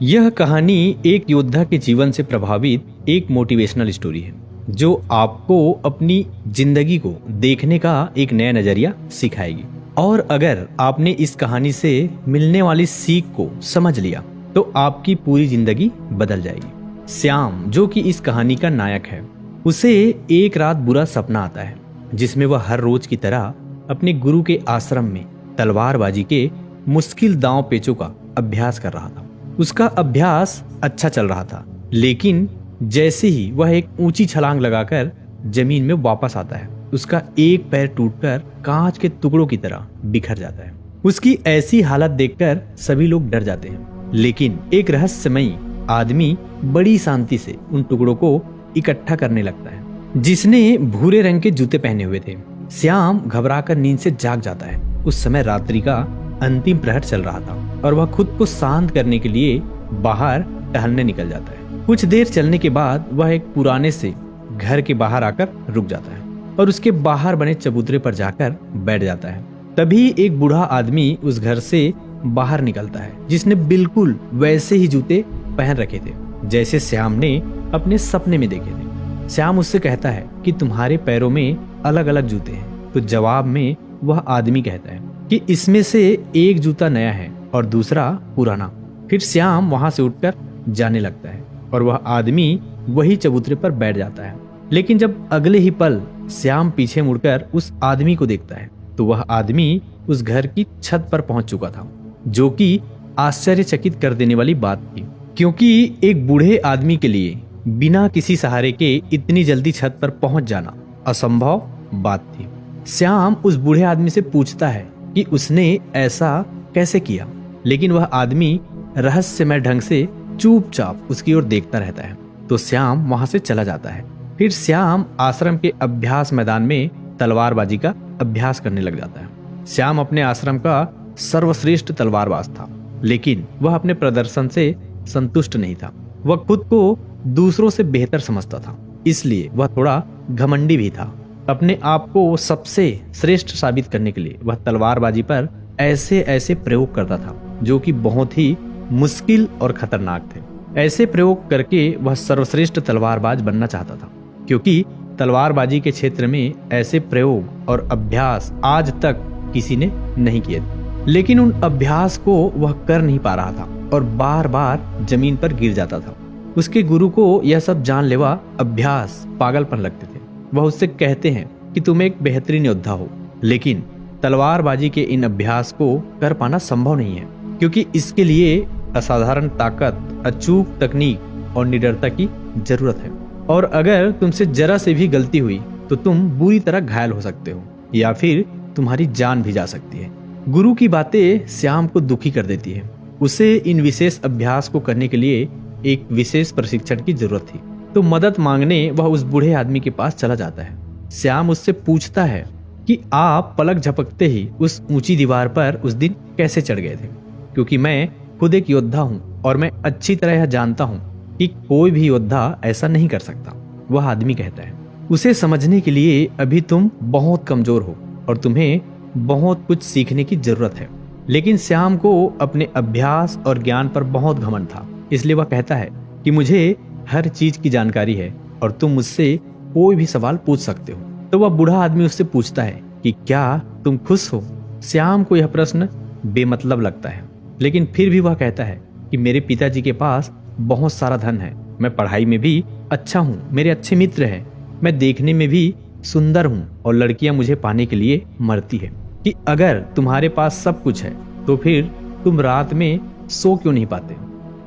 यह कहानी एक योद्धा के जीवन से प्रभावित एक मोटिवेशनल स्टोरी है जो आपको अपनी जिंदगी को देखने का एक नया नजरिया सिखाएगी। और अगर आपने इस कहानी से मिलने वाली सीख को समझ लिया तो आपकी पूरी जिंदगी बदल जाएगी। श्याम, जो कि इस कहानी का नायक है, उसे एक रात बुरा सपना आता है जिसमें वह हर रोज की तरह अपने गुरु के आश्रम में तलवारबाजी के मुश्किल दांव पेचों का अभ्यास कर रहा था। उसका अभ्यास अच्छा चल रहा था, लेकिन जैसे ही वह एक ऊंची छलांग लगाकर जमीन में वापस आता है, उसका एक पैर टूटकर कांच के टुकड़ों की तरह बिखर जाता है। उसकी ऐसी हालत देखकर सभी लोग डर जाते हैं, लेकिन एक रहस्यमयी आदमी बड़ी शांति से उन टुकड़ों को इकट्ठा करने लगता है, जिसने भूरे रंग के जूते पहने हुए थे। श्याम घबराकर नींद से जाग जाता है। उस समय रात्रि का अंतिम प्रहर चल रहा था और वह खुद को शांत करने के लिए बाहर टहलने निकल जाता है। कुछ देर चलने के बाद वह एक पुराने से घर के बाहर आकर रुक जाता है और उसके बाहर बने चबूतरे पर जाकर बैठ जाता है। तभी एक बूढ़ा आदमी उस घर से बाहर निकलता है, जिसने बिल्कुल वैसे ही जूते पहन रखे थे जैसे श्याम ने अपने सपने में देखे थे। श्याम उससे कहता है कि तुम्हारे पैरों में अलग अलग जूते हैं। तो जवाब में वह आदमी कहता है कि इसमें से एक जूता नया है और दूसरा पुराना। फिर श्याम वहां से उठकर जाने लगता है और वह आदमी वही चबूतरे पर बैठ जाता है। लेकिन जब अगले ही पल श्याम पीछे मुड़कर उस आदमी को देखता है तो वह आदमी उस घर की छत पर पहुंच चुका था, जो कि आश्चर्यचकित कर देने वाली बात थी, क्योंकि एक बूढ़े आदमी के लिए बिना किसी सहारे के इतनी जल्दी छत पर पहुंच जाना असंभव बात थी। श्याम उस बूढ़े आदमी से पूछता है कि उसने ऐसा कैसे किया, लेकिन वह आदमी रहस्यमय ढंग से चुपचाप उसकी ओर देखता रहता है। तो श्याम वहां से चला जाता है। फिर श्याम आश्रम के अभ्यास मैदान में तलवारबाजी का अभ्यास करने लग जाता है। श्याम अपने आश्रम का सर्वश्रेष्ठ तलवारबाज था, लेकिन वह अपने प्रदर्शन से संतुष्ट नहीं था। वह खुद को दूसरों से बेहतर समझता था, इसलिए वह थोड़ा घमंडी भी था। अपने आप को सबसे श्रेष्ठ साबित करने के लिए वह तलवारबाजी पर ऐसे ऐसे प्रयोग करता था जो कि बहुत ही मुश्किल और खतरनाक थे। ऐसे प्रयोग करके वह सर्वश्रेष्ठ तलवारबाज बनना चाहता था, क्योंकि तलवारबाजी के क्षेत्र में ऐसे प्रयोग और अभ्यास आज तक किसी ने नहीं किए थे। लेकिन उन अभ्यास को वह कर नहीं पा रहा था और बार बार जमीन पर गिर जाता था। उसके गुरु को यह सब जानलेवा अभ्यास पागलपन लगते थे। वह उससे कहते हैं कि तुम एक बेहतरीन योद्धा हो, लेकिन तलवारबाजी के इन अभ्यास को कर पाना संभव नहीं है, क्योंकि इसके लिए असाधारण ताकत, अचूक तकनीक और निडरता की जरूरत है। और अगर तुमसे जरा से भी गलती हुई तो तुम बुरी तरह घायल हो सकते हो या फिर तुम्हारी जान भी जा सकती है। गुरु की बातें श्याम को दुखी कर देती है। उसे इन विशेष अभ्यास को करने के लिए एक विशेष प्रशिक्षण की जरूरत थी। तो मदद मांगने वह उस बूढ़े आदमी के पास चला जाता है। श्याम उससे पूछता है कि आप पलक झपकते ही उस ऊंची दीवार पर उस दिन कैसे चढ़ गए थे, क्योंकि मैं खुद एक योद्धा हूं और मैं अच्छी तरह यह जानता हूं कि कोई भी योद्धा ऐसा नहीं कर सकता। वह आदमी कहता है, उसे समझने के लिए अभी तुम बहुत कमजोर हो और तुम्हें बहुत कुछ सीखने की जरूरत है। लेकिन श्याम को अपने अभ्यास और ज्ञान पर बहुत घमंड था, इसलिए वह कहता है कि मुझे हर चीज की जानकारी है और तुम मुझसे कोई भी सवाल पूछ सकते हो। तो वह बूढ़ा आदमी उससे पूछता है कि क्या तुम खुश हो। श्याम को यह प्रश्न बेमतलब लगता है, लेकिन फिर भी वह कहता है कि मेरे पिताजी के पास बहुत सारा धन है, मैं पढ़ाई में भी अच्छा हूँ, मेरे अच्छे मित्र हैं, मैं देखने में भी सुंदर हूँ और लड़कियां मुझे पाने के लिए मरती है। कि अगर तुम्हारे पास सब कुछ है तो फिर तुम रात में सो क्यों नहीं पाते।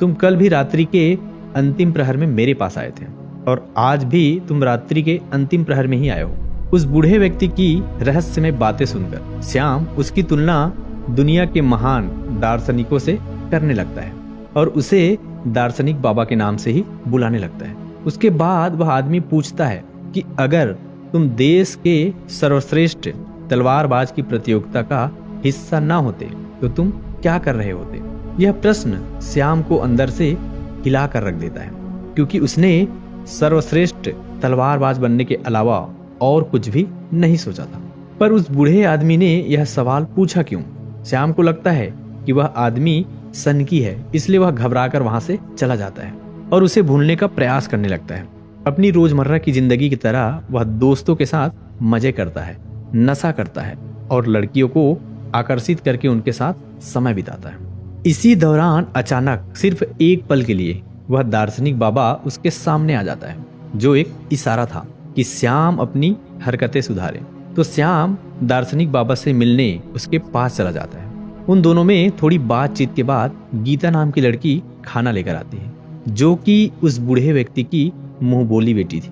तुम कल भी रात्रि के अंतिम प्रहर में मेरे पास आए थे और आज भी तुम रात्रि के अंतिम प्रहर में ही आए हो। उस बूढ़े व्यक्ति की रहस्यमय बातें सुनकर श्याम उसकी तुलना दुनिया के महान दार्शनिकों से करने लगता है और उसे दार्शनिक बाबा के नाम से ही बुलाने लगता है। उसके बाद वह आदमी पूछता है कि अगर तुम देश के सर्वश्रेष्ठ तलवारबाज की प्रतियोगिता का हिस्सा ना होते तो तुम क्या कर रहे होते। यह प्रश्न श्याम को अंदर से हिला कर रख देता है, क्योंकि उसने सर्वश्रेष्ठ तलवारबाज बनने के अलावा और कुछ भी नहीं सोचा था। पर उस बूढ़े आदमी ने यह सवाल पूछा क्यों। श्याम को लगता है कि वह आदमी सनकी है, इसलिए वह घबराकर वहां से चला जाता है और उसे भूलने का प्रयास करने लगता है। अपनी रोजमर्रा की जिंदगी की तरह वह दोस्तों के साथ मजे करता है, नशा करता है और लड़कियों को आकर्षित करके उनके साथ समय बिताता है। इसी दौरान अचानक सिर्फ एक पल के लिए वह दार्शनिक बाबा उसके सामने आ जाता है, जो एक इशारा था कि श्याम अपनी हरकतें सुधारे। तो श्याम दार्शनिक बाबा से मिलने उसके पास चला जाता है। उन दोनों में थोड़ी बातचीत के बाद गीता नाम की लड़की खाना लेकर आती है, जो कि उस बूढ़े व्यक्ति की मुंह बोली बेटी थी।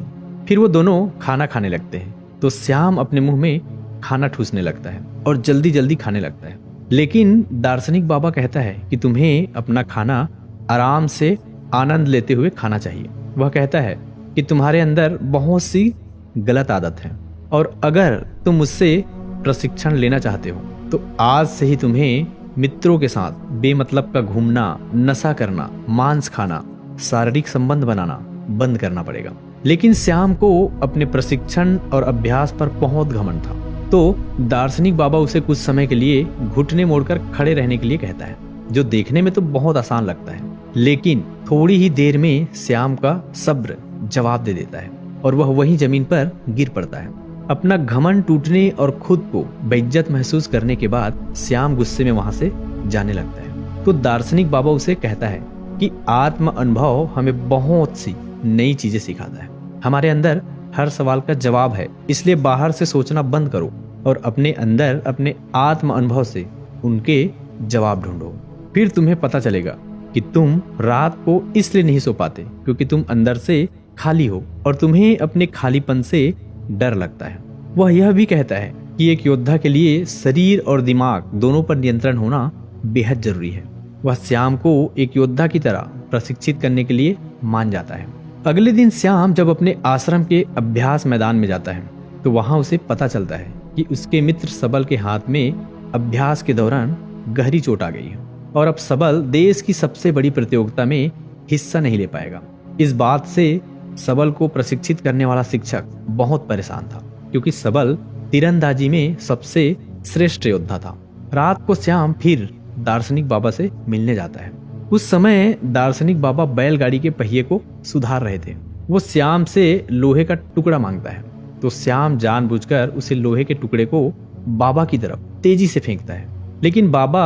फिर वो दोनों खाना खाने लगते हैं। तो श्याम अपने मुंह में खाना ठूसने लगता है और जल्दी जल्दी खाने लगता है, लेकिन दार्शनिक बाबा कहता है कि तुम्हें अपना खाना आराम से आनंद लेते हुए खाना चाहिए। वह कहता है कि तुम्हारे अंदर बहुत सी गलत आदत है और अगर तुम मुझसे प्रशिक्षण लेना चाहते हो तो आज से ही तुम्हें मित्रों के साथ बेमतलब का घूमना, नशा करना, मांस खाना, शारीरिक संबंध बनाना बंद करना पड़ेगा। लेकिन श्याम को अपने प्रशिक्षण और अभ्यास पर बहुत घमंड था, तो दार्शनिक बाबा उसे कुछ समय के लिए घुटने मोड़कर खड़े रहने के लिए कहता है, जो देखने में तो बहुत आसान लगता है, लेकिन थोड़ी ही देर में श्याम का सब्र जवाब दे देता है और वह वहीं जमीन पर गिर पड़ता है। अपना घमंड टूटने और खुद को बेइज्जत महसूस करने के बाद श्याम गुस्से में वहां से जाने लगता है। तो दार्शनिक बाबा उसे कहता है कि आत्म अनुभव हमें बहुत सी नई चीजें सिखाता है। हमारे अंदर हर सवाल का जवाब है, इसलिए बाहर से सोचना बंद करो और अपने अंदर अपने आत्म अनुभव से उनके जवाब ढूंढो। फिर तुम्हें पता चलेगा कि तुम रात को इसलिए नहीं सो पाते क्योंकि तुम अंदर से खाली हो और तुम्हें अपने खालीपन से डर लगता है। वह यह भी कहता है कि एक योद्धा के लिए शरीर और दिमाग दोनों पर नियंत्रण होना बेहद जरूरी है। वह श्याम को एक योद्धा की तरह प्रशिक्षित करने के लिए मान जाता है। अगले दिन श्याम जब अपने आश्रम के अभ्यास मैदान में जाता है तो वहां उसे पता चलता है कि उसके मित्र सबल के हाथ में अभ्यास के दौरान गहरी चोट आ गई है और अब सबल देश की सबसे बड़ी प्रतियोगिता में हिस्सा नहीं ले पाएगा। इस बात से सबल को प्रशिक्षित करने वाला शिक्षक बहुत परेशान था, क्योंकि सबल तीरंदाजी में सबसे श्रेष्ठ योद्धा था। रात को श्याम फिर दार्शनिक बाबा से मिलने जाता है। उस समय दार्शनिक बाबा बैलगाड़ी के पहिए को सुधार रहे थे। वो श्याम से लोहे का टुकड़ा मांगता है, तो श्याम जानबूझकर उसे लोहे के टुकड़े को बाबा की तरफ तेजी से फेंकता है, लेकिन बाबा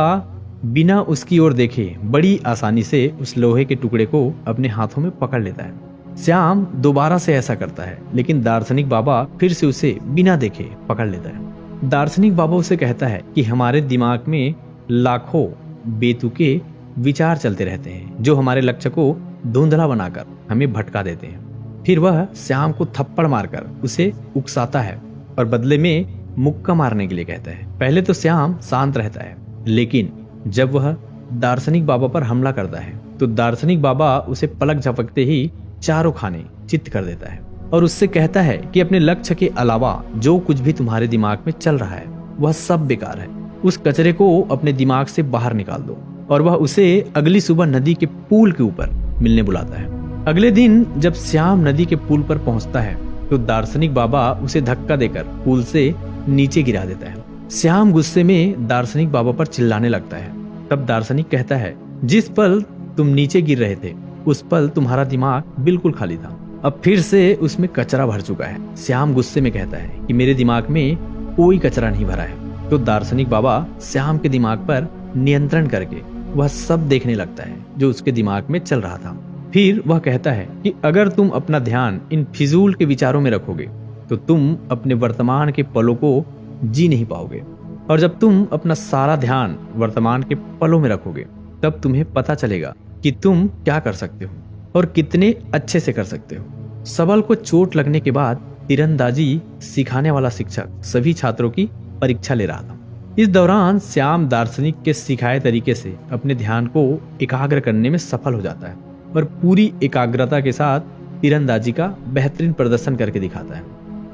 बिना उसकी ओर देखे बड़ी आसानी से उस लोहे के टुकड़े को अपने हाथों में पकड़ लेता है। श्याम दोबारा से ऐसा करता है, लेकिन दार्शनिक बाबा फिर से उसे बिना देखे पकड़ लेता है। दार्शनिक बाबा उसे कहता है कि हमारे दिमाग में लाखों बेतुके विचार चलते रहते हैं, जो हमारे लक्ष्य को धुंधला बनाकर हमें भटका देते हैं। फिर वह श्याम को थप्पड़ मारकर उसे उकसाता है और बदले में मुक्का मारने के लिए कहता है। पहले तो श्याम शांत रहता है, लेकिन जब वह दार्शनिक बाबा पर हमला करता है तो दार्शनिक बाबा उसे पलक झपकते ही चारों खाने चित्त कर देता है और उससे कहता है कि अपने लक्ष्य के अलावा जो कुछ भी तुम्हारे दिमाग में चल रहा है वह सब बेकार है। उस कचरे को अपने दिमाग से बाहर निकाल दो। और वह उसे अगली सुबह नदी के पुल के ऊपर मिलने बुलाता है। अगले दिन जब श्याम नदी के पुल पर पहुंचता है तो दार्शनिक बाबा उसे धक्का देकर पुल से नीचे गिरा देता है। श्याम गुस्से में दार्शनिक बाबा पर चिल्लाने लगता है। तब दार्शनिक कहता है, जिस पल तुम नीचे गिर रहे थे उस पल तुम्हारा दिमाग बिल्कुल खाली था, अब फिर से उसमें कचरा भर चुका है। श्याम गुस्से में कहता है कि मेरे दिमाग में कोई कचरा नहीं भरा है। तो दार्शनिक बाबा श्याम के दिमाग पर नियंत्रण करके वह सब देखने लगता है जो उसके दिमाग में चल रहा था। फिर वह कहता है कि अगर तुम अपना ध्यान इन फिजूल के विचारों में रखोगे तो तुम अपने वर्तमान के पलों को जी नहीं पाओगे, और जब तुम अपना सारा ध्यान वर्तमान के पलों में रखोगे तब तुम्हें पता चलेगा कि तुम क्या कर सकते हो और कितने अच्छे से कर सकते हो। सबल को चोट लगने के बाद तीरंदाजी सिखाने वाला शिक्षक सभी छात्रों की परीक्षा ले रहा था। इस दौरान श्याम दार्शनिक के सिखाए तरीके से अपने ध्यान को एकाग्र करने में सफल हो जाता है और पूरी एकाग्रता के साथ तीरंदाजी का बेहतरीन प्रदर्शन करके दिखाता है,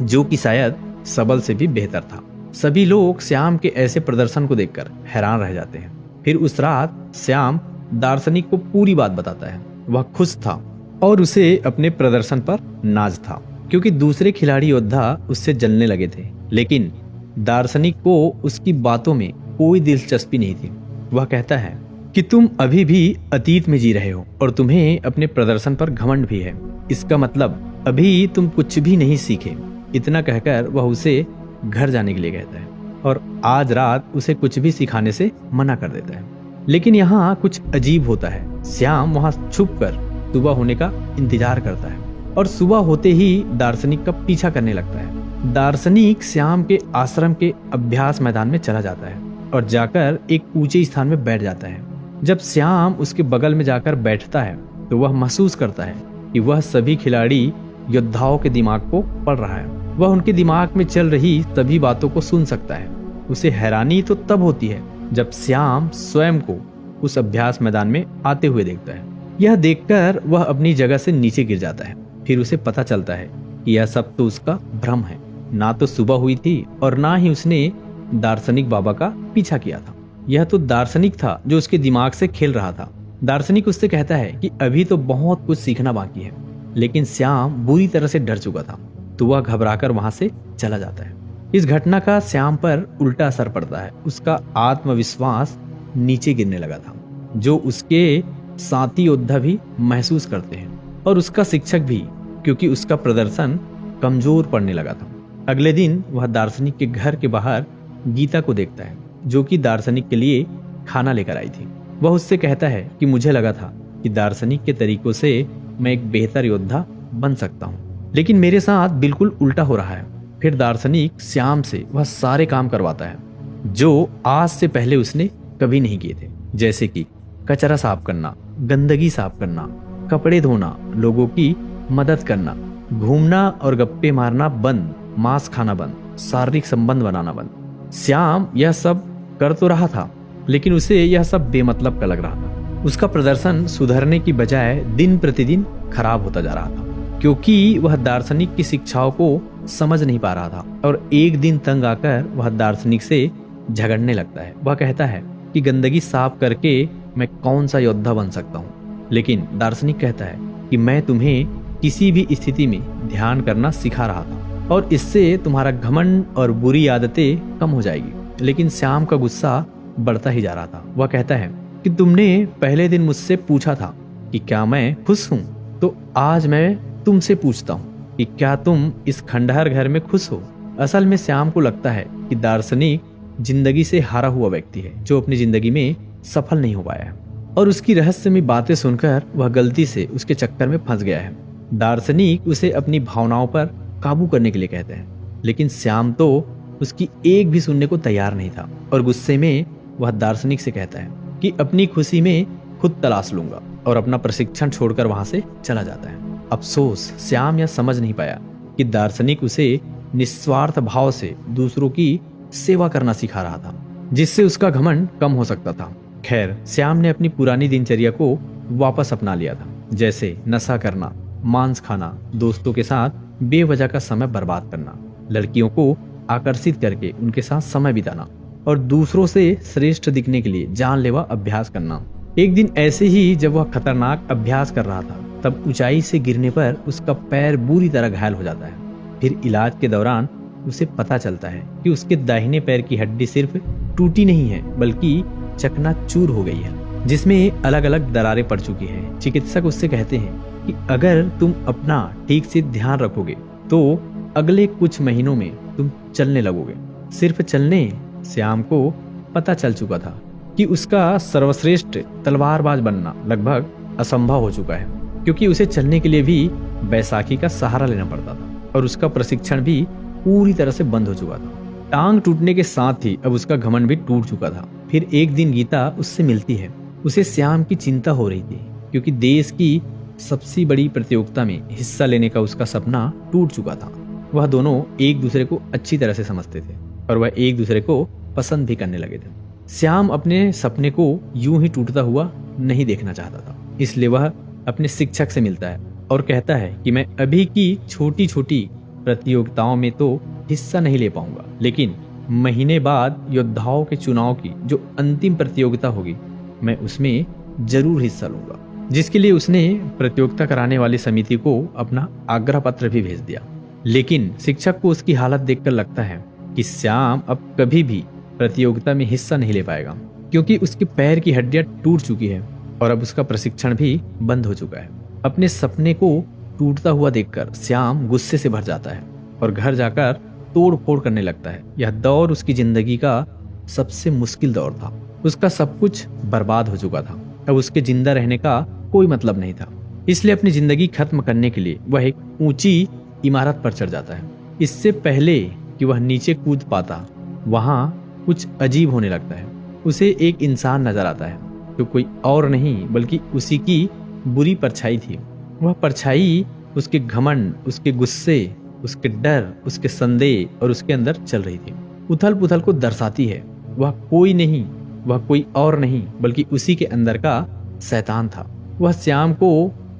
जो कि शायद सबल से भी बेहतर था। सभी लोग श्याम के ऐसे प्रदर्शन को देखकर हैरान रह जाते हैं। फिर उस रात श्याम दार्शनिक को पूरी बात बताता है। वह खुश था और उसे अपने प्रदर्शन पर नाज था, क्योंकि दूसरे खिलाड़ी योद्धा उससे जलने लगे थे, लेकिन दार्शनिक को उसकी बातों में कोई दिलचस्पी नहीं थी। वह कहता है कि तुम अभी भी अतीत में जी रहे हो और तुम्हें अपने प्रदर्शन पर घमंड भी है। इसका मतलब अभी तुम कुछ भी नहीं सीखे। इतना कहकर वह उसे घर जाने के लिए कहता है और आज रात उसे कुछ भी सिखाने से मना कर देता है। लेकिन यहाँ कुछ अजीब होता है। श्याम वहाँ छुप कर सुबह होने का इंतजार करता है और सुबह होते ही दार्शनिक का पीछा करने लगता है। दार्शनिक श्याम के आश्रम के अभ्यास मैदान में चला जाता है और जाकर एक ऊंचे स्थान में बैठ जाता है। जब श्याम उसके बगल में जाकर बैठता है तो वह महसूस करता है कि वह सभी खिलाड़ी योद्धाओं के दिमाग को पढ़ रहा है। वह उनके दिमाग में चल रही सभी बातों को सुन सकता है। उसे हैरानी तो तब होती है जब श्याम स्वयं को उस अभ्यास मैदान में आते हुए देखता है। यह देखकर वह अपनी जगह से नीचे गिर जाता है। फिर उसे पता चलता है कि यह सब तो उसका भ्रम है। ना तो सुबह हुई थी और ना ही उसने दार्शनिक बाबा का पीछा किया था। यह तो दार्शनिक था जो उसके दिमाग से खेल रहा था। दार्शनिक उससे कहता है कि अभी तो बहुत कुछ सीखना बाकी है। लेकिन श्याम बुरी तरह से डर चुका था तो वह घबराकर वहां से चला जाता है। इस घटना का श्याम पर उल्टा असर पड़ता है। उसका आत्मविश्वास नीचे गिरने लगा था, जो उसके साथी योद्धा भी महसूस करते हैं और उसका शिक्षक भी, क्योंकि उसका प्रदर्शन कमजोर पड़ने लगा था। अगले दिन वह दार्शनिक के घर के बाहर गीता को देखता है, जो कि दार्शनिक के लिए खाना लेकर आई थी। वह उससे कहता है कि मुझे लगा था कि दार्शनिक के तरीकों से मैं एक बेहतर योद्धा बन सकता हूँ, लेकिन मेरे साथ बिल्कुल उल्टा हो रहा है। फिर दार्शनिक श्याम से वह सारे काम करवाता है जो आज से पहले उसने कभी नहीं किए थे, जैसे कि कचरा साफ करना, गंदगी साफ करना, कपड़े धोना, लोगों की मदद करना, घूमना और गप्पे मारना बंद, मांस खाना बंद, शारीरिक संबंध बनाना बंद। श्याम यह सब कर तो रहा था, लेकिन उसे यह सब बेमतलब का लग रहा था। उसका प्रदर्शन सुधरने की बजाय दिन प्रतिदिन खराब होता जा रहा था, क्योंकि वह दार्शनिक की शिक्षाओं को समझ नहीं पा रहा था। और एक दिन तंग आकर वह दार्शनिक से झगड़ने लगता है। वह कहता है कि गंदगी साफ करके मैं कौन सा योद्धा बन सकता हूँ। लेकिन दार्शनिक कहता है कि मैं तुम्हें किसी भी स्थिति में ध्यान करना सिखा रहा था और इससे तुम्हारा घमंड और बुरी आदतें कम हो जाएगी। लेकिन श्याम का गुस्सा बढ़ता ही जा रहा था। वह कहता है कि तुमने पहले दिन मुझसे पूछा था कि क्या मैं खुश हूँ, तो आज मैं तुमसे पूछता हूँ कि क्या तुम इस खंडहर घर में खुश हो। असल में श्याम को लगता है कि दार्शनिक जिंदगी से हारा हुआ व्यक्ति है जो अपनी जिंदगी में सफल नहीं हो पाया है और उसकी रहस्यमय बातें सुनकर वह गलती से उसके चक्कर में फंस गया है। दार्शनिक उसे अपनी भावनाओं पर काबू करने के लिए कहते हैं, लेकिन श्याम तो उसकी एक भी सुनने को तैयार नहीं था और गुस्से में वह दार्शनिक से कहता है कि अपनी खुशी में खुद तलाश लूंगा और अपना प्रशिक्षण छोड़कर वहां से चला जाता है। अफसोस श्याम यह समझ नहीं पाया कि दार्शनिक उसे निस्वार्थ भाव से दूसरों की सेवा करना सिखा रहा था, जिससे उसका घमंड कम हो सकता था। खैर, श्याम ने अपनी पुरानी दिनचर्या को वापस अपना लिया था, जैसे नशा करना, मांस खाना, दोस्तों के साथ बेवजह का समय बर्बाद करना, लड़कियों को आकर्षित करके उनके साथ समय बिताना और दूसरों से श्रेष्ठ दिखने के लिए जानलेवा अभ्यास करना। एक दिन ऐसे ही जब वह खतरनाक अभ्यास कर रहा था, तब ऊंचाई से गिरने पर उसका पैर बुरी तरह घायल हो जाता है। फिर इलाज के दौरान उसे पता चलता है कि उसके दाहिने पैर की हड्डी सिर्फ टूटी नहीं है बल्कि चकनाचूर हो गई है, जिसमें अलग अलग दरारें पड़ चुकी हैं। चिकित्सक उससे कहते हैं कि अगर तुम अपना ठीक से ध्यान रखोगे तो अगले कुछ महीनों में तुम चलने लगोगे। सिर्फ चलने, श्याम को पता चल चुका था कि उसका सर्वश्रेष्ठ तलवारबाज बनना लगभग असंभव हो चुका है, क्योंकि उसे चलने के लिए भी बैसाखी का सहारा लेना पड़ता था और उसका प्रशिक्षण भी पूरी तरह से बंद हो चुका था। टांग टूटने के साथ ही अब उसका घमंड भी टूट चुका था। फिर एक दिन गीता उससे मिलती है। उसे श्याम की चिंता हो रही थी, क्योंकि देश की सबसे बड़ी प्रतियोगिता में हिस्सा लेने का उसका सपना टूट चुका था। वह दोनों एक दूसरे को अच्छी तरह से समझते थे और वह एक दूसरे को पसंद भी करने लगे थे। श्याम अपने सपने को यूं ही टूटता हुआ नहीं देखना चाहता था, इसलिए वह अपने शिक्षक से मिलता है और कहता है कि मैं अभी की छोटी छोटी प्रतियोगिताओं में तो हिस्सा नहीं ले पाऊंगा, लेकिन महीने बाद योद्धाओं के चुनाव की जो अंतिम प्रतियोगिता होगी मैं उसमें जरूर हिस्सा लूंगा, जिसके लिए उसने प्रतियोगिता कराने वाली समिति को अपना आग्रह पत्र भी भेज दिया। लेकिन शिक्षक को उसकी हालत देखकर लगता है कि श्याम अब कभी भी प्रतियोगिता में हिस्सा नहीं ले पाएगा। क्योंकि उसके पैर की हड्डियां टूट चुकी है और अब उसका प्रशिक्षण भी बंद हो चुका है। अपने सपने को टूटता हुआ देखकर श्याम गुस्से से भर जाता है और घर जाकर तोड़ फोड़ करने लगता है। यह दौर उसकी जिंदगी का सबसे मुश्किल दौर था। उसका सब कुछ बर्बाद हो चुका था। अब उसके जिंदा रहने का कोई मतलब नहीं था। इसलिए अपनी जिंदगी खत्म करने के लिए वह एक ऊंची इमारत पर चढ़ जाता है। इससे पहले कि वह नीचे कूद पाता, वहां कुछ अजीब होने लगता है। उसे एक इंसान नजर आता है जो कोई और नहीं बल्कि उसी की बुरी परछाई थी। वह परछाई उसके घमंड, उसके गुस्से, उसके डर, उसके संदेह और उसके अंदर चल रही थी। उथल पुथल को दर्शाती है। वह कोई नहीं, वह कोई और नहीं बल्कि उसी के अंदर का शैतान था। वह श्याम को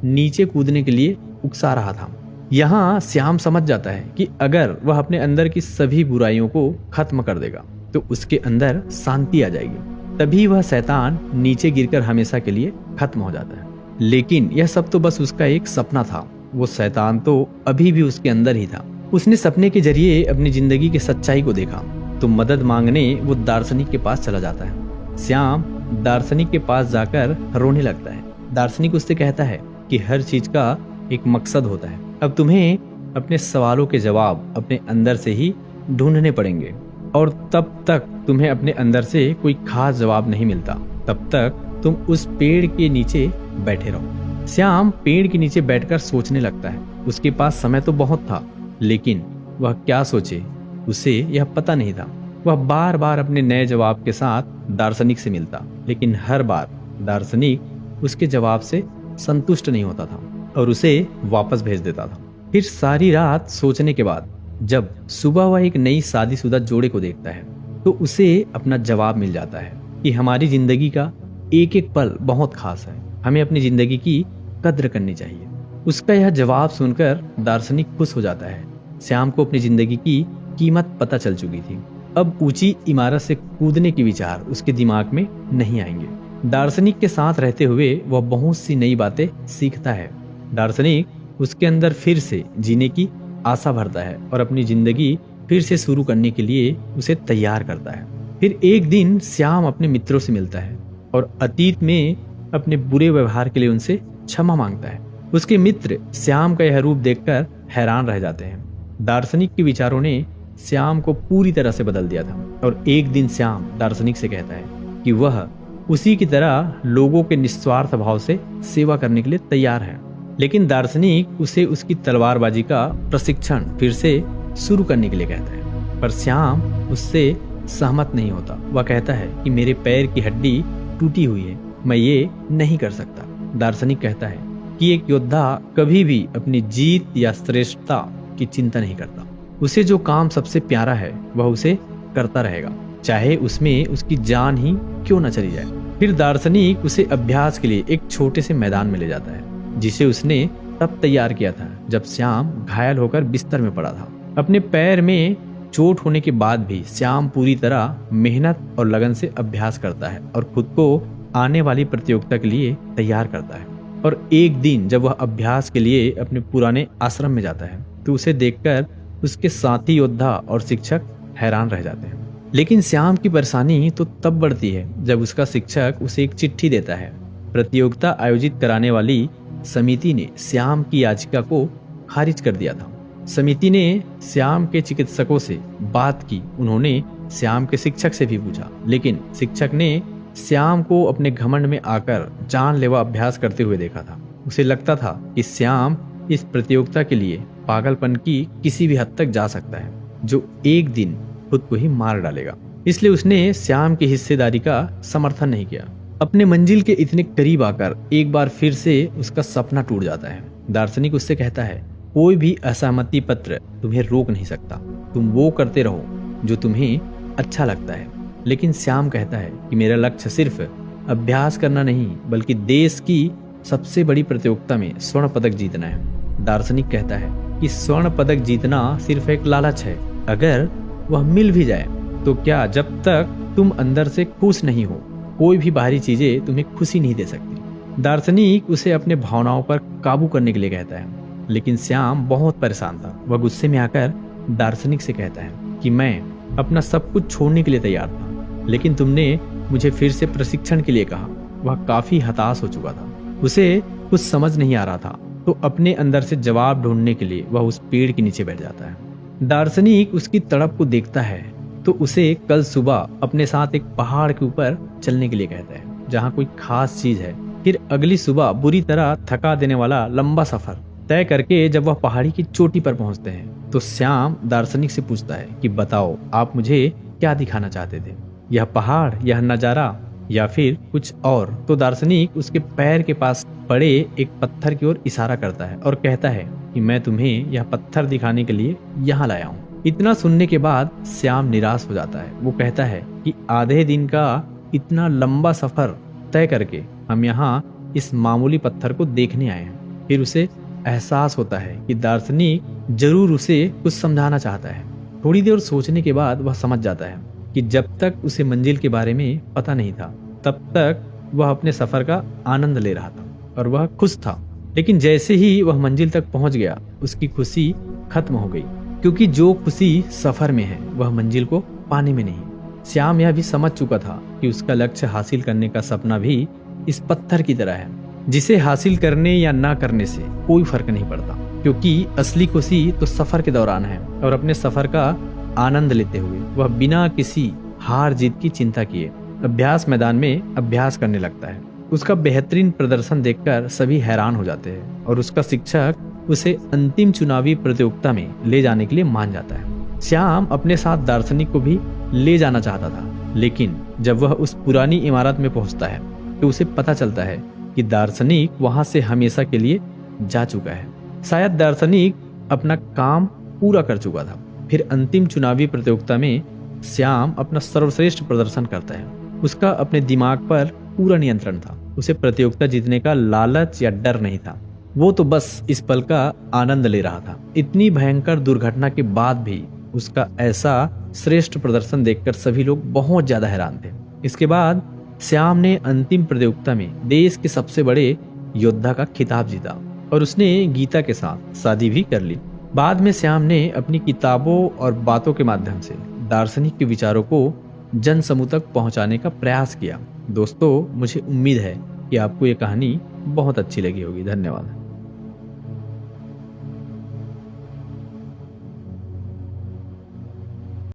नीचे कूदने के लिए उकसा रहा था। यहाँ श्याम समझ जाता है कि अगर वह अपने अंदर की सभी बुराइयों को खत्म कर देगा तो उसके अंदर शांति आ जाएगी। तभी वह शैतान नीचे गिरकर हमेशा के लिए खत्म हो जाता है। लेकिन यह सब तो बस उसका एक सपना था। वो शैतान तो अभी भी उसके अंदर ही था। उसने सपने के जरिए अपनी जिंदगी की सच्चाई को देखा तो मदद मांगने वो दार्शनिक के पास चला जाता है। श्याम दार्शनिक के पास जाकर रोने लगता है। दार्शनिक उससे कहता है कि हर चीज का एक मकसद होता है। अब तुम्हें अपने सवालों के जवाब अपने अंदर से ही ढूंढने पड़ेंगे और तब तक तुम्हें अपने अंदर से कोई खास जवाब नहीं मिलता, तब तक तुम उस पेड़ के नीचे बैठे रहो। श्याम पेड़ के नीचे बैठकर सोचने लगता है। उसके पास समय तो बहुत था, लेकिन वह क्या सोचे उसे यह पता नहीं था। वह बार बार अपने नए जवाब के साथ दार्शनिक से मिलता, लेकिन हर बार दार्शनिक उसके जवाब से संतुष्ट नहीं होता था और उसे वापस भेज देता था। फिर सारी रात सोचने के बाद जब सुबह वह एक नई शादीशुदा जोड़े को देखता है तो उसे अपना जवाब मिल जाता है कि हमारी जिंदगी का एक एक पल बहुत खास है। हमें अपनी जिंदगी की कद्र करनी चाहिए। उसका यह जवाब सुनकर दार्शनिक खुश हो जाता है। श्याम को अपनी जिंदगी की कीमत पता चल चुकी थी। अब ऊंची इमारत से कूदने के विचार उसके दिमाग में नहीं आएंगे। दार्शनिक के साथ रहते हुए वह बहुत सी नई बातें सीखता है। दार्शनिक उसके अंदर फिर से जीने की आशा भरता है और अपनी जिंदगी फिर से शुरू करने के लिए उसे तैयार करता है। फिर एक दिन श्याम अपने मित्रों से मिलता है और अतीत में अपने बुरे व्यवहार के लिए उनसे क्षमा मांगता है। उसके मित्र श्याम का यह रूप देखकर हैरान रह जाते हैं। दार्शनिक के विचारों ने श्याम को पूरी तरह से बदल दिया था और एक दिन श्याम दार्शनिक से कहता है कि वह उसी की तरह लोगों के निस्वार्थ भाव से सेवा करने के लिए तैयार है। लेकिन दार्शनिक उसे उसकी तलवारबाजी का प्रशिक्षण फिर से शुरू करने के लिए कहता है, पर श्याम उससे सहमत नहीं होता। वह कहता है कि मेरे पैर की हड्डी टूटी हुई है, मैं ये नहीं कर सकता। दार्शनिक कहता है कि एक योद्धा कभी भी अपनी जीत या श्रेष्ठता की चिंता नहीं करता। उसे जो काम सबसे प्यारा है वह उसे करता रहेगा, चाहे उसमें उसकी जान ही क्यों न चली जाए। फिर दार्शनिक उसे अभ्यास के लिए एक छोटे से मैदान में ले जाता है जिसे उसने तब तैयार किया था जब श्याम घायल होकर बिस्तर में पड़ा था। अपने पैर में चोट होने के बाद भी श्याम पूरी तरह मेहनत और लगन से अभ्यास करता है और खुद को आने वाली प्रतियोगिता के लिए तैयार करता है। और एक दिन जब वह अभ्यास के लिए अपने पुराने आश्रम में जाता है तो उसे देखकर उसके साथी योद्धा और शिक्षक हैरान रह जाते हैं। लेकिन श्याम की परेशानी तो तब बढ़ती है जब उसका शिक्षक उसे एक चिट्ठी देता है। प्रतियोगिता आयोजित कराने वाली समिति ने श्याम की याचिका को खारिज कर दिया था। समिति ने श्याम के चिकित्सकों से बात की। उन्होंने श्याम के शिक्षक से भी पूछा, लेकिन शिक्षक ने श्याम को अपने घमंड में आकर जानलेवा अभ्यास करते हुए देखा था। उसे लगता था कि श्याम इस प्रतियोगिता के लिए पागलपन की किसी भी हद तक जा सकता है जो एक दिन खुद को ही मार डालेगा। इसलिए उसने श्याम की हिस्सेदारी का समर्थन नहीं किया। अपने मंजिल के इतने करीब आकर एक बार फिर से उसका सपना टूट जाता है। दार्शनिक उससे कहता है, कोई भी असहमति पत्र तुम्हें रोक नहीं सकता। तुम वो करते रहो जो तुम्हें अच्छा लगता है। लेकिन श्याम कहता है कि मेरा लक्ष्य सिर्फ अभ्यास करना नहीं बल्कि देश की सबसे बड़ी प्रतियोगिता में स्वर्ण पदक जीतना है। दार्शनिक कहता है कि स्वर्ण पदक जीतना सिर्फ एक लालच है। अगर वह मिल भी जाए तो क्या, जब तक तुम अंदर से खुश नहीं हो कोई भी बाहरी चीजें तुम्हें खुशी नहीं दे सकती। दार्शनिक उसे अपने भावनाओं पर काबू करने के लिए कहता है, लेकिन श्याम बहुत परेशान था। वह गुस्से में आकर दार्शनिक से कहता है कि मैं अपना सब कुछ छोड़ने के लिए तैयार था, लेकिन तुमने मुझे फिर से प्रशिक्षण के लिए कहा। वह काफी हताश हो चुका था, उसे कुछ समझ नहीं आ रहा था, तो अपने अंदर से जवाब ढूंढने के लिए वह उस पेड़ के नीचे बैठ जाता है। दार्शनिक उसकी तड़प को देखता है तो उसे कल सुबह अपने साथ एक पहाड़ के ऊपर चलने के लिए कहता है, जहाँ कोई खास चीज है। फिर अगली सुबह बुरी तरह थका देने वाला लंबा सफर तय करके जब वह पहाड़ी की चोटी पर पहुंचते हैं तो श्याम दार्शनिक से पूछता है कि बताओ, आप मुझे क्या दिखाना चाहते थे, यह पहाड़, यह नजारा या फिर कुछ और? तो दार्शनिक उसके पैर के पास पड़े एक पत्थर की ओर इशारा करता है और कहता है कि मैं तुम्हें यह पत्थर दिखाने के लिए यहाँ लाया हूँ। इतना सुनने के बाद श्याम निराश हो जाता है। वो कहता है कि आधे दिन का इतना लंबा सफर तय करके हम यहाँ इस मामूली पत्थर को देखने आए हैं। फिर उसे एहसास होता है कि दार्शनिक जरूर उसे कुछ समझाना चाहता है। थोड़ी देर सोचने के बाद वह समझ जाता है कि जब तक उसे मंजिल के बारे में पता नहीं था तब तक वह अपने सफर का आनंद ले रहा था और वह खुश था। लेकिन जैसे ही वह मंजिल तक पहुंच गया उसकी खुशी खत्म हो गई, क्योंकि जो खुशी सफर में है वह मंजिल को पाने में नहीं। श्याम यह भी समझ चुका था कि उसका लक्ष्य हासिल करने का सपना भी इस पत्थर की तरह है, जिसे हासिल करने या ना करने से कोई फर्क नहीं पड़ता, क्योंकि असली खुशी तो सफर के दौरान है। और अपने सफर का आनंद लेते हुए वह बिना किसी हार जीत की चिंता किए अभ्यास मैदान में अभ्यास करने लगता है। उसका बेहतरीन प्रदर्शन देखकर सभी हैरान हो जाते हैं और उसका शिक्षक उसे अंतिम चुनावी प्रतियोगिता में ले जाने के लिए मान जाता है। श्याम अपने साथ दार्शनिक को भी ले जाना चाहता था, लेकिन जब वह उस पुरानी इमारत में पहुंचता है तो उसे पता चलता है कि दार्शनिक वहां से हमेशा के लिए जा चुका है। शायद दार्शनिक अपना काम पूरा कर चुका था। फिर अंतिम चुनावी प्रतियोगिता में श्याम अपना सर्वश्रेष्ठ प्रदर्शन करता है। उसका अपने दिमाग पर पूरा नियंत्रण था। उसे प्रतियोगिता जीतने का लालच या डर नहीं था, वो तो बस इस पल का आनंद ले रहा था। इतनी भयंकर दुर्घटना के बाद भी उसका ऐसा श्रेष्ठ प्रदर्शन देखकर सभी लोग बहुत ज्यादा हैरान थे। इसके बाद श्याम ने अंतिम प्रतियोगिता में देश के सबसे बड़े योद्धा का खिताब जीता और उसने गीता के साथ शादी भी कर ली। बाद में श्याम ने अपनी किताबों और बातों के माध्यम से दार्शनिक के विचारों को जन समूह तक पहुंचाने का प्रयास किया। दोस्तों, मुझे उम्मीद है कि आपको ये कहानी बहुत अच्छी लगी होगी। धन्यवाद।